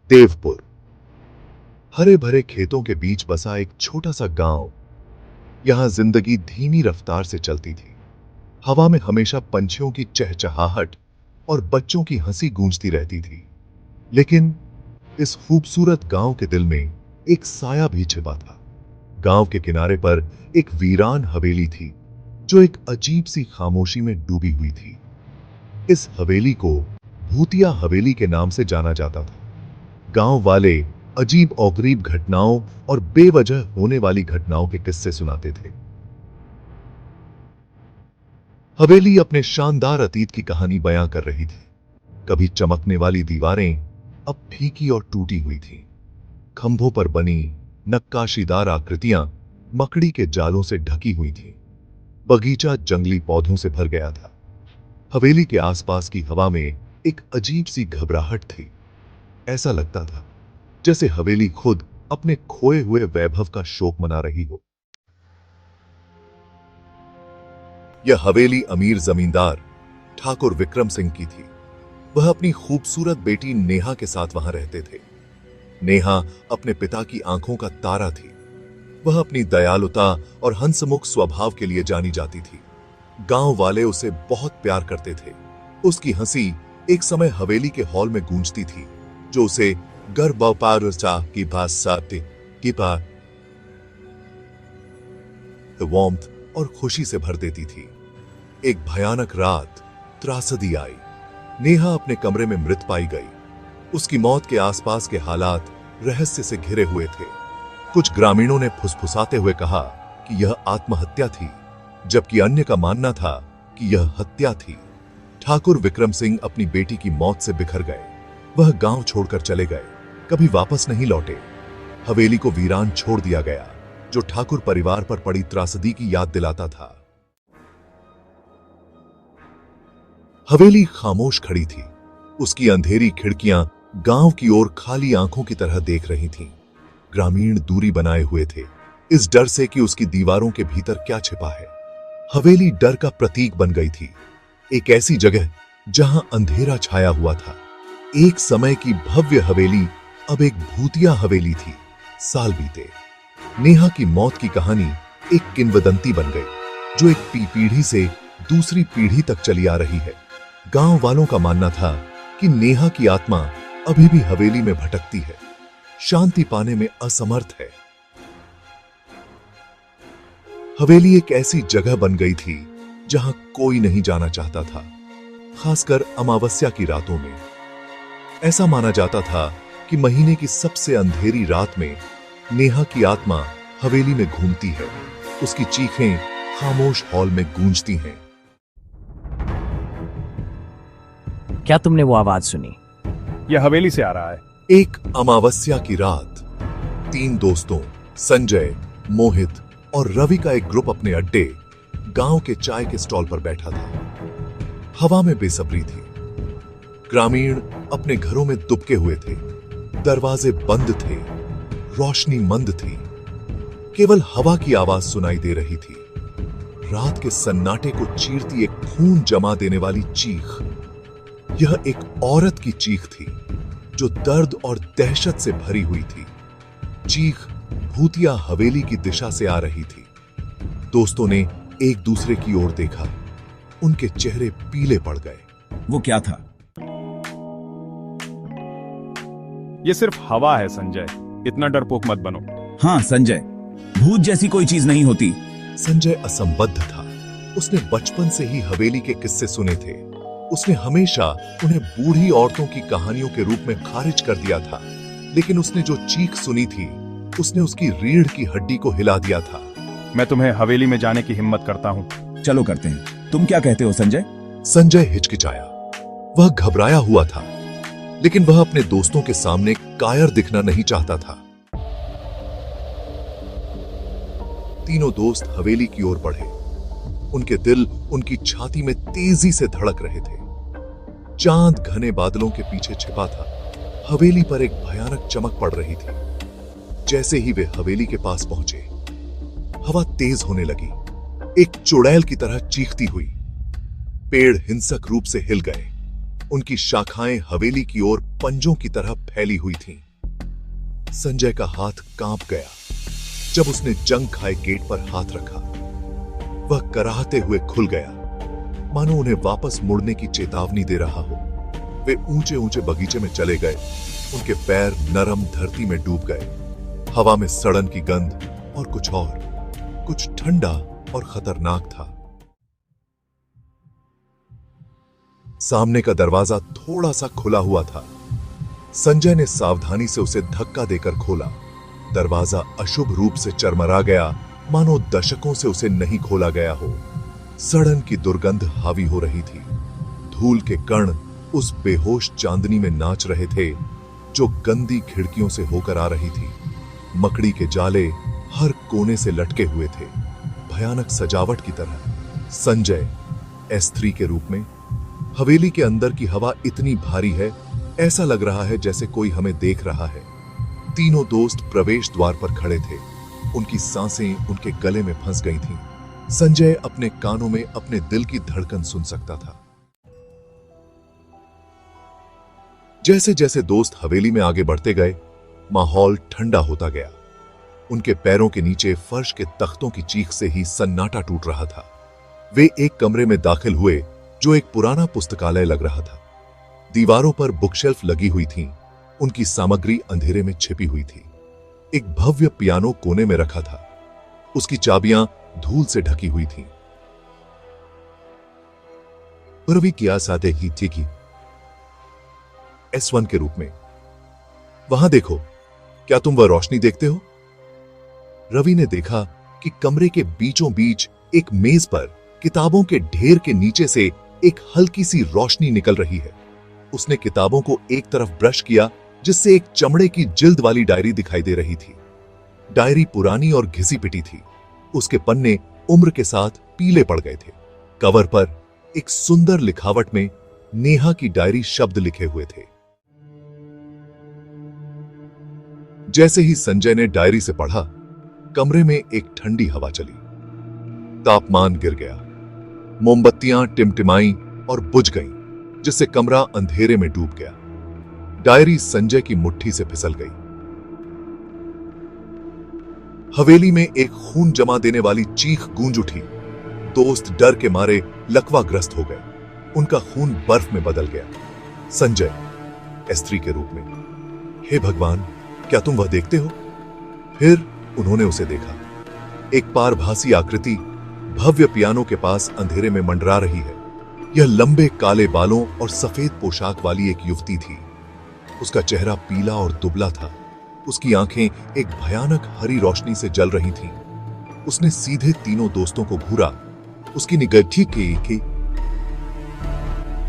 देवपुर। हरे भरे खेतों के बीच बसा एक छोटा सा गांव। यहां जिंदगी धीमी रफ्तार से चलती थी। हवा में हमेशा पंछियों की चहचहाहट और बच्चों की हंसी गूंजती रहती थी। लेकिन इस खूबसूरत गांव के दिल में एक साया भी छिपा था। गांव के किनारे पर एक वीरान हवेली थी जो एक अजीब सी खामोशी में डूबी हुई थी। इस हवेली को भूतिया हवेली के नाम से जाना जाता था। गांव वाले अजीब और गरीब घटनाओं और बेवजह होने वाली घटनाओं के किस्से सुनाते थे। हवेली अपने शानदार अतीत की कहानी बयां कर रही थी। कभी चमकने वाली दीवारें अब फीकी और टूटी हुई थीं। खंभों पर बनी नक्काशीदार आकृतियां मकड़ी के जालों से ढकी हुई थीं। बगीचा जंगली पौधों से भर गया था। हवेली के आसपास की हवा में एक अजीब सी घबराहट थी। ऐसा लगता था जैसे हवेली खुद अपने खोए हुए वैभव का शोक मना रही हो। यह हवेली अमीर जमींदार ठाकुर विक्रम सिंह की थी। वह अपनी खूबसूरत बेटी नेहा के साथ वहां रहते थे। नेहा अपने पिता की आंखों का तारा थी। वह अपनी दयालुता और हंसमुख स्वभाव के लिए जानी जाती थी। गांव वाले उसे बहुत प्यार करते थे। उसकी हंसी एक समय हवेली के हॉल में गूंजती थी, जो उसे की वार्मथ और खुशी से भर देती थी। एक भयानक रात त्रासदी आई। नेहा अपने कमरे में मृत पाई गई। उसकी मौत के आसपास के हालात रहस्य से घिरे हुए थे। कुछ ग्रामीणों ने फुसफुसाते हुए कहा कि यह आत्महत्या थी, जबकि अन्य का मानना था कि यह हत्या थी। ठाकुर विक्रम सिंह अपनी बेटी की मौत से बिखर गए। वह गांव छोड़कर चले गए, कभी वापस नहीं लौटे। हवेली को वीरान छोड़ दिया गया, जो ठाकुर परिवार पर पड़ी त्रासदी की याद दिलाता था। हवेली खामोश खड़ी थी। उसकी अंधेरी खिड़कियां गांव की ओर खाली आंखों की तरह देख रही थीं। ग्रामीण दूरी बनाए हुए थे, इस डर से कि उसकी दीवारों के भीतर क्या छिपा है। हवेली डर का प्रतीक बन गई थी, एक ऐसी जगह जहां अंधेरा छाया हुआ था। एक समय की भव्य हवेली अब एक भूतिया हवेली थी। साल बीते। नेहा की मौत की कहानी एक किंवदंती बन गई, जो एक पीढ़ी से दूसरी पीढ़ी तक चली आ रही है। गांव वालों का मानना था कि नेहा की आत्मा अभी भी हवेली में भटकती है, शांति पाने में असमर्थ है। हवेली एक ऐसी जगह बन गई थी जहां कोई नहीं जाना चाहता था, खासकर अमावस्या की रातों में। ऐसा माना जाता था कि महीने की सबसे अंधेरी रात में नेहा की आत्मा हवेली में घूमती है। उसकी चीखें खामोश हॉल में गूंजती हैं। क्या तुमने वो आवाज सुनी? यह हवेली से आ रहा है। एक अमावस्या की रात 3 दोस्तों संजय, मोहित और रवि का एक ग्रुप अपने अड्डे गांव के चाय के स्टॉल पर बैठा था। हवा में बेसब्री थी। ग्रामीण अपने घरों में दुबके हुए थे। दरवाजे बंद थे, रोशनी मंद थी। केवल हवा की आवाज सुनाई दे रही थी। रात के सन्नाटे को चीरती एक खून जमा देने वाली चीख। यह एक औरत की चीख थी, जो दर्द और दहशत से भरी हुई थी। चीख भूतिया हवेली की दिशा से आ रही थी। दोस्तों ने एक दूसरे की ओर देखा। उनके चेहरे पीले पड़ गए। वो क्या था? यह सिर्फ हवा है संजय, इतना डरपोक मत बनो। हाँ संजय, भूत जैसी कोई चीज नहीं होती। संजय असंबद्ध था। उसने बचपन से ही हवेली के किस्से सुने थे। उसने हमेशा उन्हें बूढ़ी औरतों की कहानियों के रूप में खारिज कर दिया था। लेकिन उसने जो चीख सुनी थी, उसने उसकी रीढ़ की हड्डी को हिला दिया था। मैं तुम्हें हवेली में जाने की हिम्मत करता हूं। चलो करते हैं। तुम क्या कहते हो संजय? संजय हिचकिचाया। वह घबराया हुआ था, लेकिन वह अपने दोस्तों के सामने कायर दिखना नहीं चाहता था। तीनों दोस्त हवेली की ओर बढ़े। उनके दिल उनकी छाती में तेजी से धड़क रहे थे। चांद घने बादलों के पीछे छिपा था। हवेली पर एक भयानक चमक पड़ रही थी। जैसे ही वे हवेली के पास पहुंचे, हवा तेज होने लगी, एक चुड़ैल की तरह चीखती हुई। पेड़ हिंसक रूप से हिल गए। उनकी शाखाएं हवेली की ओर पंजों की तरह फैली हुई थीं। संजय का हाथ कांप गया जब उसने जंग खाए गेट पर हाथ रखा। वह कराहते हुए खुल गया, मानो उन्हें वापस मुड़ने की चेतावनी दे रहा हो। वे ऊंचे ऊंचे बगीचे में चले गए। उनके पैर नरम धरती में डूब गए। हवा में सड़न की गंध और कुछ ठंडा और खतरनाक था। सामने का दरवाजा थोड़ा सा खुला हुआ था। संजय ने सावधानी से उसे धक्का देकर खोला। दरवाजा अशुभ रूप से चरमरा गया, मानो दशकों से उसे नहीं खोला गया हो। सड़न की दुर्गंध हावी हो रही थी। धूल के कण उस बेहोश चांदनी में नाच रहे थे जो गंदी खिड़कियों से होकर आ रही थी। मकड़ी के जाले हर कोने से लटके हुए थे, भयानक सजावट की तरह। संजय S3 के रूप में। हवेली के अंदर की हवा इतनी भारी है, ऐसा लग रहा है जैसे कोई हमें देख रहा है। तीनों दोस्त प्रवेश द्वार पर खड़े थे। उनकी सांसें उनके गले में फंस गई थीं। संजय अपने कानों में अपने दिल की धड़कन सुन सकता था। जैसे जैसे दोस्त हवेली में आगे बढ़ते गए, माहौल ठंडा होता गया। उनके पैरों के नीचे फर्श के तख्तों की चीख से ही सन्नाटा टूट रहा था। वे एक कमरे में दाखिल हुए जो एक पुराना पुस्तकालय लग रहा था। दीवारों पर बुकशेल्फ लगी हुई थीं। उनकी सामग्री अंधेरे में छिपी हुई थी। एक भव्य पियानो कोने में रखा था। उसकी चाबियां धूल से ढकी हुई थीं। रवि क्या साथे की थी कि S1 के रूप में। वहां देखो, क्या तुम वह रोशनी देखते हो? रवि ने देखा कि कमरे के बीचों बीच एक मेज पर किताबों के ढेर के नीचे से एक हल्की सी रोशनी निकल रही है। उसने किताबों को एक तरफ ब्रश किया, जिससे एक चमड़े की जिल्द वाली डायरी दिखाई दे रही थी। डायरी पुरानी और घिसी पिटी थी। उसके पन्ने उम्र के साथ पीले पड़ गए थे। कवर पर एक सुंदर लिखावट में नेहा की डायरी शब्द लिखे हुए थे। जैसे ही संजय ने डायरी से पढ़ा, कमरे में एक ठंडी हवा चली। तापमान गिर गया। मोमबत्तियां टिमटिमाई और बुझ गईं, जिससे कमरा अंधेरे में डूब गया। डायरी संजय की मुट्ठी से फिसल गई। हवेली में एक खून जमा देने वाली चीख गूंज उठी। दोस्त डर के मारे लकवाग्रस्त हो गए। उनका खून बर्फ में बदल गया। संजय S3 के रूप में। हे भगवान, क्या तुम वह देखते हो? फिर उन्होंने उसे देखा। एक पारभासी आकृति भव्य पियानो के पास अंधेरे में मंडरा रही है। यह लंबे काले बालों और सफेद पोशाक वाली एक युवती थी। उसका चेहरा पीला और दुबला था। उसकी आंखें एक भयानक हरी रोशनी से जल रही थीं। उसने सीधे तीनों दोस्तों को घूरा। उसकी निगाह की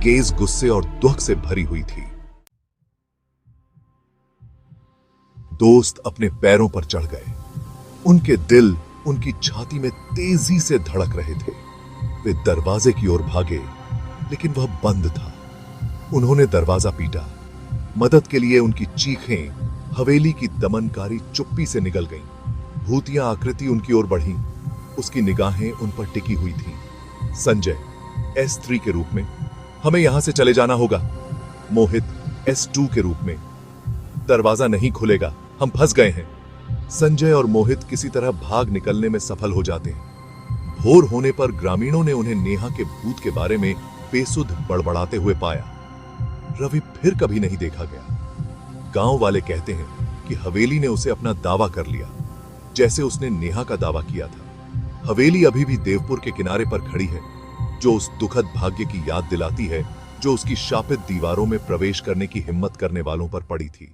गेज गुस्से और दुख से भरी हुई थी। दोस्त अपने पैरों पर चढ़ गए। उनके दिल उनकी छाती में तेजी से धड़क रहे थे। वे दरवाजे की ओर भागे, लेकिन वह बंद था। उन्होंने दरवाजा पीटा। मदद के लिए उनकी चीखें हवेली की दमनकारी चुप्पी से निकल गईं। भूतिया आकृति उनकी ओर बढ़ी। उसकी निगाहें उन पर टिकी हुई थीं। संजय S3 के रूप में। हमें यहां से चले जाना होगा। मोहित S2 के रूप में। दरवाजा नहीं खुलेगा, हम फंस गए हैं। संजय और मोहित किसी तरह भाग निकलने में सफल हो जाते हैं। भोर होने पर ग्रामीणों ने उन्हें नेहा के भूत के बारे में बेसुध बड़बड़ाते हुए पाया। रवि फिर कभी नहीं देखा गया। गांव वाले कहते हैं कि हवेली ने उसे अपना दावा कर लिया, जैसे उसने नेहा का दावा किया था। हवेली अभी भी देवपुर के किनारे पर खड़ी है, जो उस दुखद भाग्य की याद दिलाती है जो उसकी शापित दीवारों में प्रवेश करने की हिम्मत करने वालों पर पड़ी थी।